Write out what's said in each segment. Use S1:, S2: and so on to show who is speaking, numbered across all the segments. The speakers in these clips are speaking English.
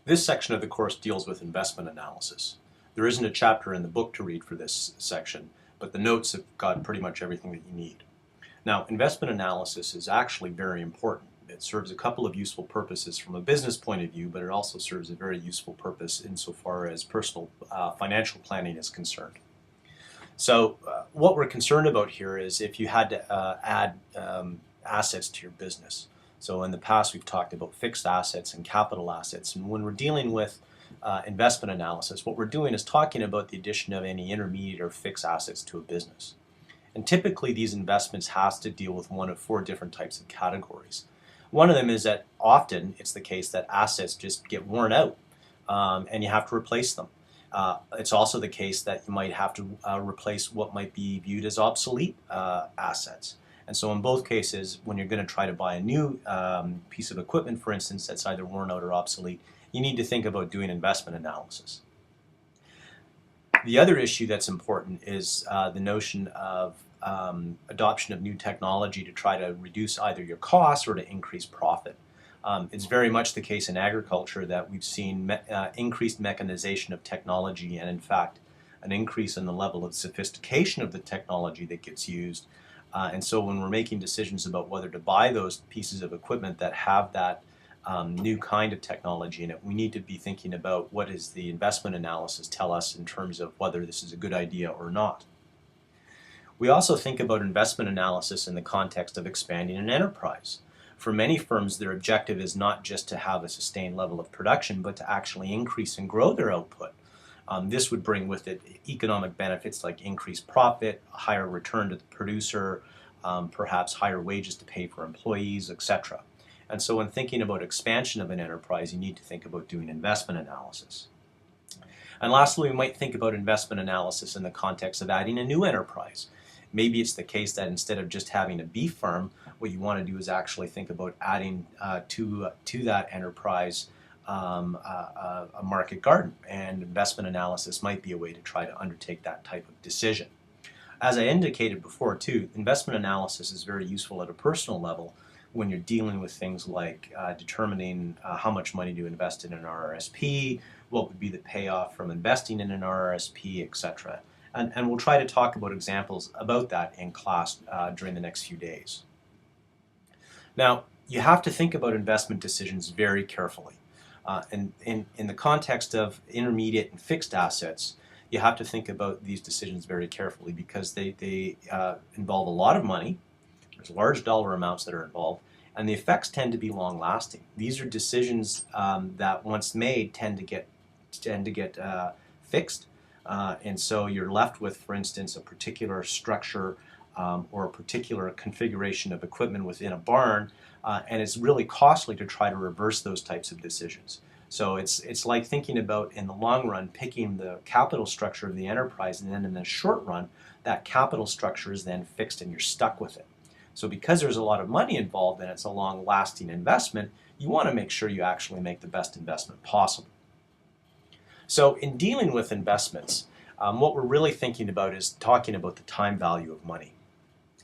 S1: This section of the course deals with investment analysis. There isn't a chapter in the book to read for this section, but the notes have got pretty much everything that you need. Now, investment analysis is actually very important. It serves a couple of useful purposes from a business point of view, but it also serves a very useful purpose insofar as personal financial planning is concerned. So what we're concerned about here is if you had to add assets to your business. So in the past we've talked about fixed assets and capital assets, and when we're dealing with investment analysis, what we're doing is talking about the addition of any intermediate or fixed assets to a business. And typically these investments has to deal with one of four different types of categories. One of them is that often it's the case that assets just get worn out and you have to replace them. It's also the case that you might have to replace what might be viewed as obsolete assets. And so in both cases, when you're going to try to buy a new piece of equipment, for instance, that's either worn out or obsolete, you need to think about doing investment analysis. The other issue that's important is the notion of adoption of new technology to try to reduce either your costs or to increase profit. It's very much the case in agriculture that we've seen increased mechanization of technology, and in fact an increase in the level of sophistication of the technology that gets used. And so when we're making decisions about whether to buy those pieces of equipment that have that new kind of technology in it, we need to be thinking about what does the investment analysis tell us in terms of whether this is a good idea or not. We also think about investment analysis in the context of expanding an enterprise. For many firms, their objective is not just to have a sustained level of production, but to actually increase and grow their output. This would bring with it economic benefits like increased profit, a higher return to the producer, perhaps higher wages to pay for employees, etc. And so when thinking about expansion of an enterprise, you need to think about doing investment analysis. And lastly, we might think about investment analysis in the context of adding a new enterprise. Maybe it's the case that instead of just having a beef farm, what you want to do is actually think about adding to that enterprise a market garden, and investment analysis might be a way to try to undertake that type of decision. As I indicated before too, investment analysis is very useful at a personal level when you're dealing with things like determining how much money to invest in an RRSP, what would be the payoff from investing in an RRSP, etc. And we'll try to talk about examples about that in class during the next few days. Now, you have to think about investment decisions very carefully. And in the context of intermediate and fixed assets, you have to think about these decisions very carefully because they involve a lot of money. There's large dollar amounts that are involved, and the effects tend to be long-lasting. These are decisions that once made tend to get fixed, and so you're left with, for instance, a particular structure or a particular configuration of equipment within a barn, and it's really costly to try to reverse those types of decisions. So it's like thinking about, in the long run, picking the capital structure of the enterprise, and then in the short run, that capital structure is then fixed and you're stuck with it. So because there's a lot of money involved and it's a long-lasting investment, you want to make sure you actually make the best investment possible. So in dealing with investments, what we're really thinking about is talking about the time value of money.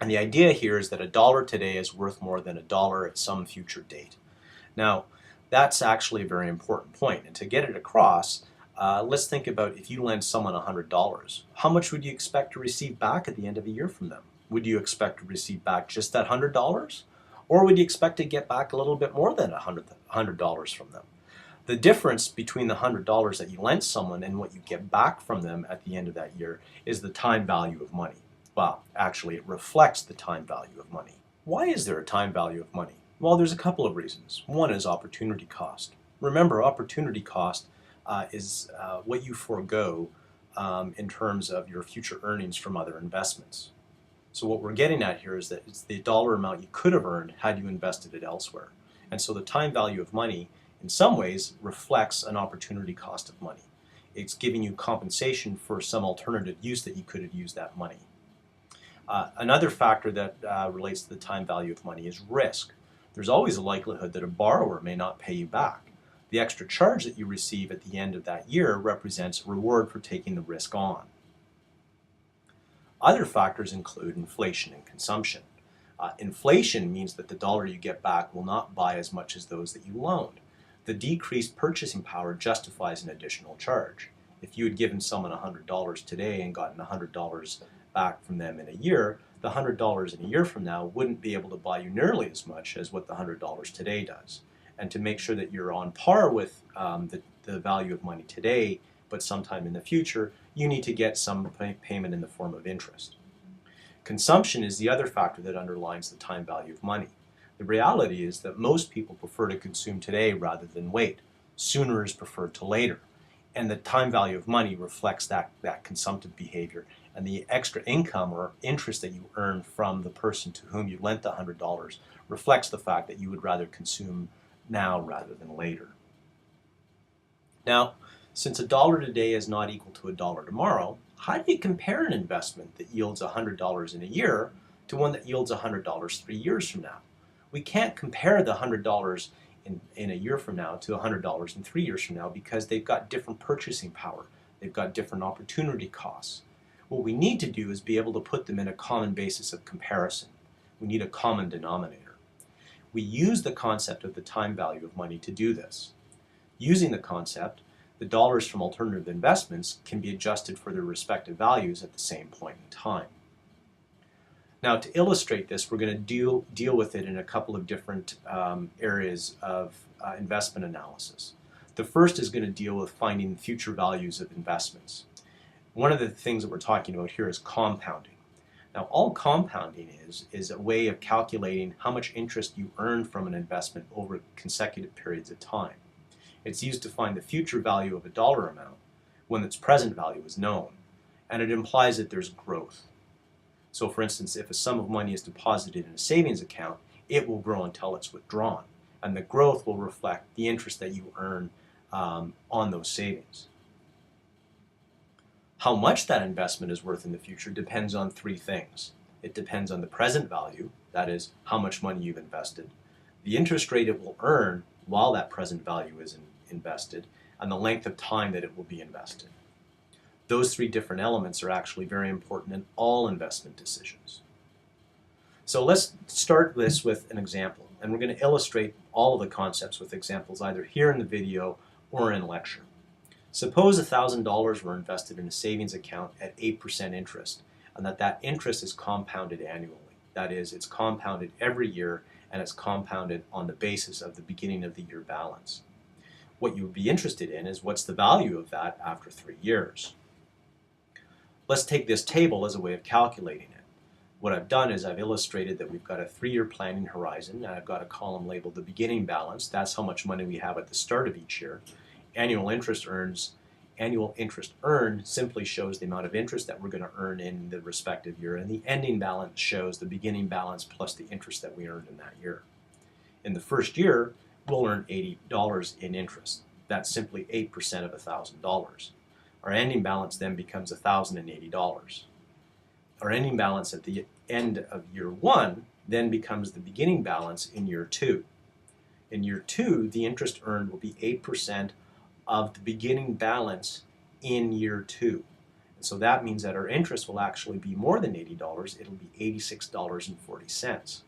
S1: And the idea here is that a dollar today is worth more than a dollar at some future date. Now, that's actually a very important point. And to get it across, let's think about if you lend someone $100, how much would you expect to receive back at the end of a year from them? Would you expect to receive back just that $100? Or would you expect to get back a little bit more than $100 from them? The difference between the $100 that you lent someone and what you get back from them at the end of that year is the time value of money. Well, actually, it reflects the time value of money. Why is there a time value of money? Well, there's a couple of reasons. One is opportunity cost. Remember, opportunity cost is what you forego in terms of your future earnings from other investments. So what we're getting at here is that it's the dollar amount you could have earned had you invested it elsewhere. And so the time value of money, in some ways, reflects an opportunity cost of money. It's giving you compensation for some alternative use that you could have used that money. Another factor that relates to the time value of money is risk. There's always a likelihood that a borrower may not pay you back. The extra charge that you receive at the end of that year represents a reward for taking the risk on. Other factors include inflation and consumption. Inflation means that the dollar you get back will not buy as much as those that you loaned. The decreased purchasing power justifies an additional charge. If you had given someone $100 today and gotten $100 back from them in a year, the $100 in a year from now wouldn't be able to buy you nearly as much as what the $100 today does. And to make sure that you're on par with the value of money today, but sometime in the future, you need to get some payment in the form of interest. Consumption is the other factor that underlines the time value of money. The reality is that most people prefer to consume today rather than wait. Sooner is preferred to later. And the time value of money reflects that consumptive behavior. And the extra income or interest that you earn from the person to whom you lent the $100 reflects the fact that you would rather consume now rather than later. Now, since $1 today is not equal to $1 tomorrow, how do you compare an investment that yields $100 in a year to one that yields $100 3 years from now? We can't compare the $100 in a year from now to $100 in 3 years from now because they've got different purchasing power. They've got different opportunity costs. What we need to do is be able to put them in a common basis of comparison. We need a common denominator. We use the concept of the time value of money to do this. Using the concept, the dollars from alternative investments can be adjusted for their respective values at the same point in time. Now, to illustrate this, we're going to deal with it in a couple of different areas of investment analysis. The first is going to deal with finding future values of investments. One of the things that we're talking about here is compounding. Now, all compounding is a way of calculating how much interest you earn from an investment over consecutive periods of time. It's used to find the future value of a dollar amount when its present value is known, and it implies that there's growth. So, for instance, if a sum of money is deposited in a savings account, it will grow until it's withdrawn, and the growth will reflect the interest that you earn on those savings. How much that investment is worth in the future depends on three things. It depends on the present value, that is, how much money you've invested, the interest rate it will earn while that present value is invested, and the length of time that it will be invested. Those three different elements are actually very important in all investment decisions. So let's start this with an example, and we're going to illustrate all of the concepts with examples either here in the video or in lecture. Suppose $1,000 were invested in a savings account at 8% interest, and that interest is compounded annually. That is, it's compounded every year, and it's compounded on the basis of the beginning of the year balance. What you would be interested in is what's the value of that after 3 years. Let's take this table as a way of calculating it. What I've done is I've illustrated that we've got a 3-year planning horizon, and I've got a column labeled the beginning balance. That's how much money we have at the start of each year. Annual interest earned simply shows the amount of interest that we're going to earn in the respective year, and the ending balance shows the beginning balance plus the interest that we earned in that year. In the first year, we'll earn $80 in interest. That's simply 8% of $1,000. Our ending balance then becomes $1,080. Our ending balance at the end of year 1 then becomes the beginning balance in year 2. In year 2, the interest earned will be 8% of the beginning balance in year 2. And so that means that our interest will actually be more than $80. It'll be $86.40.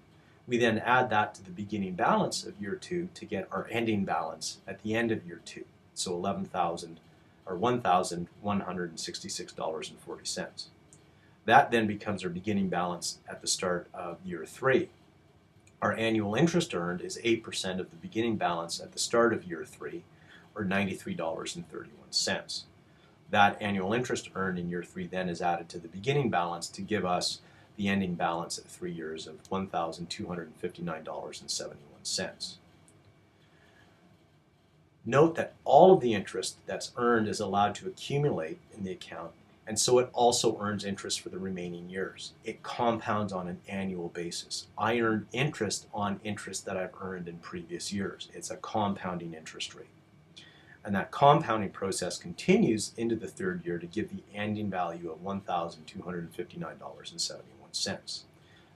S1: We then add that to the beginning balance of year 2 to get our ending balance at the end of year 2. So $1,166.40. That then becomes our beginning balance at the start of year 3. Our annual interest earned is 8% of the beginning balance at the start of year 3, or $93.31. That annual interest earned in year 3 then is added to the beginning balance to give us the ending balance at 3 years of $1,259.71. Note that all of the interest that's earned is allowed to accumulate in the account, and so it also earns interest for the remaining years. It compounds on an annual basis. I earn interest on interest that I've earned in previous years. It's a compounding interest rate. And that compounding process continues into the 3rd year to give the ending value of $1,259.71.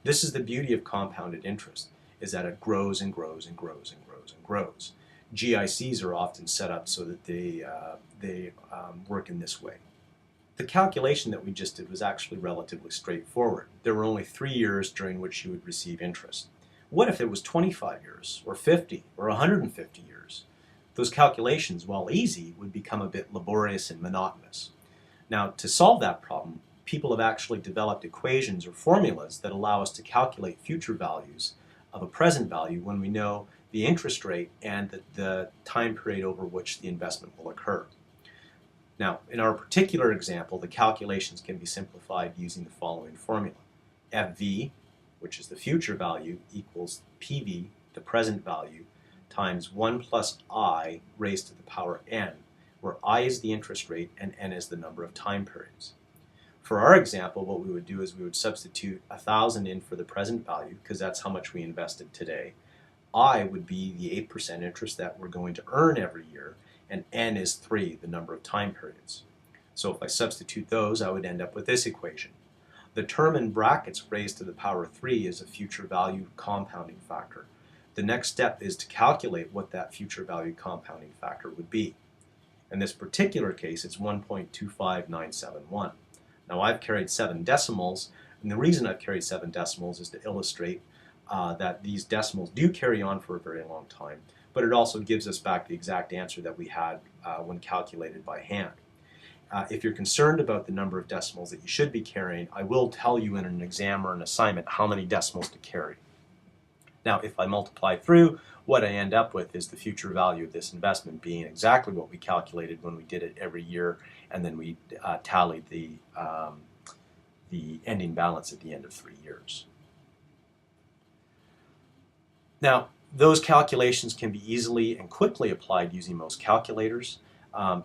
S1: This is the beauty of compounded interest, is that it grows and grows and grows and grows and grows. GICs are often set up so that they work in this way. The calculation that we just did was actually relatively straightforward. There were only 3 years during which you would receive interest. What if it was 25 years, or 50, or 150 years? those calculations, while easy, would become a bit laborious and monotonous. Now, to solve that problem, people have actually developed equations or formulas that allow us to calculate future values of a present value when we know the interest rate and the time period over which the investment will occur. Now, in our particular example, the calculations can be simplified using the following formula. FV, which is the future value, equals PV, the present value, times 1 plus I raised to the power n, where I is the interest rate and n is the number of time periods. For our example, what we would do is we would substitute 1,000 in for the present value, because that's how much we invested today. I would be the 8% interest that we're going to earn every year, and n is 3, the number of time periods. So if I substitute those, I would end up with this equation. The term in brackets raised to the power 3 is a future value compounding factor. The next step is to calculate what that future value compounding factor would be. In this particular case, it's 1.25971. Now I've carried 7 decimals, and the reason I've carried 7 decimals is to illustrate that these decimals do carry on for a very long time, but it also gives us back the exact answer that we had when calculated by hand. If you're concerned about the number of decimals that you should be carrying, I will tell you in an exam or an assignment how many decimals to carry. Now, if I multiply through, what I end up with is the future value of this investment being exactly what we calculated when we did it every year, and then we tallied the ending balance at the end of 3 years. Now, those calculations can be easily and quickly applied using most calculators.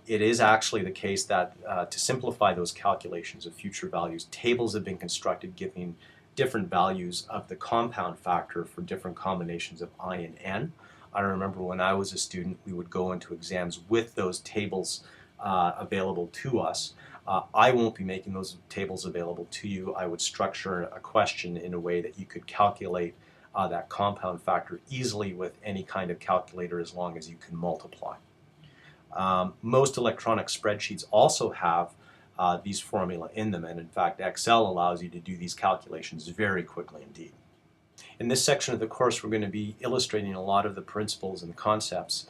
S1: It is actually the case that to simplify those calculations of future values, tables have been constructed giving different values of the compound factor for different combinations of I and N. I remember when I was a student, we would go into exams with those tables available to us. I won't be making those tables available to you. I would structure a question in a way that you could calculate that compound factor easily with any kind of calculator as long as you can multiply. Most electronic spreadsheets also have these formula in them, and in fact Excel allows you to do these calculations very quickly indeed. In this section of the course, we're going to be illustrating a lot of the principles and concepts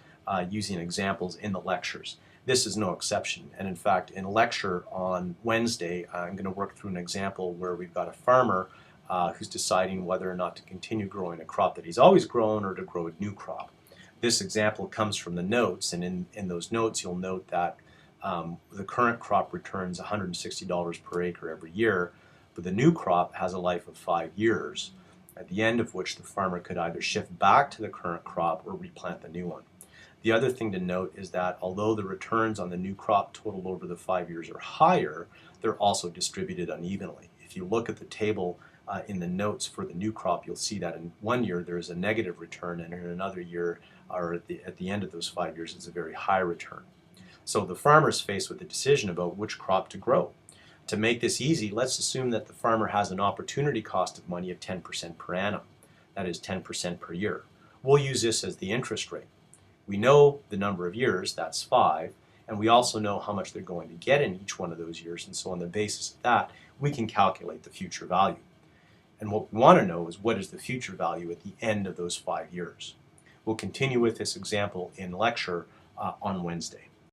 S1: using examples in the lectures. This is no exception, and in fact in a lecture on Wednesday I'm going to work through an example where we've got a farmer who's deciding whether or not to continue growing a crop that he's always grown or to grow a new crop. This example comes from the notes, and in those notes you'll note that the current crop returns $160 per acre every year, but the new crop has a life of 5 years, at the end of which the farmer could either shift back to the current crop or replant the new one. The other thing to note is that although the returns on the new crop total over the 5 years are higher, they're also distributed unevenly. If you look at the table in the notes for the new crop, you'll see that in 1 year there is a negative return, and in another year, or at the end of those 5 years, it's a very high return. So the farmer is faced with a decision about which crop to grow. To make this easy, let's assume that the farmer has an opportunity cost of money of 10% per annum. That is 10% per year. We'll use this as the interest rate. We know the number of years, that's 5, and we also know how much they're going to get in each one of those years, and so on the basis of that, we can calculate the future value. And what we want to know is what is the future value at the end of those 5 years. We'll continue with this example in lecture on Wednesday.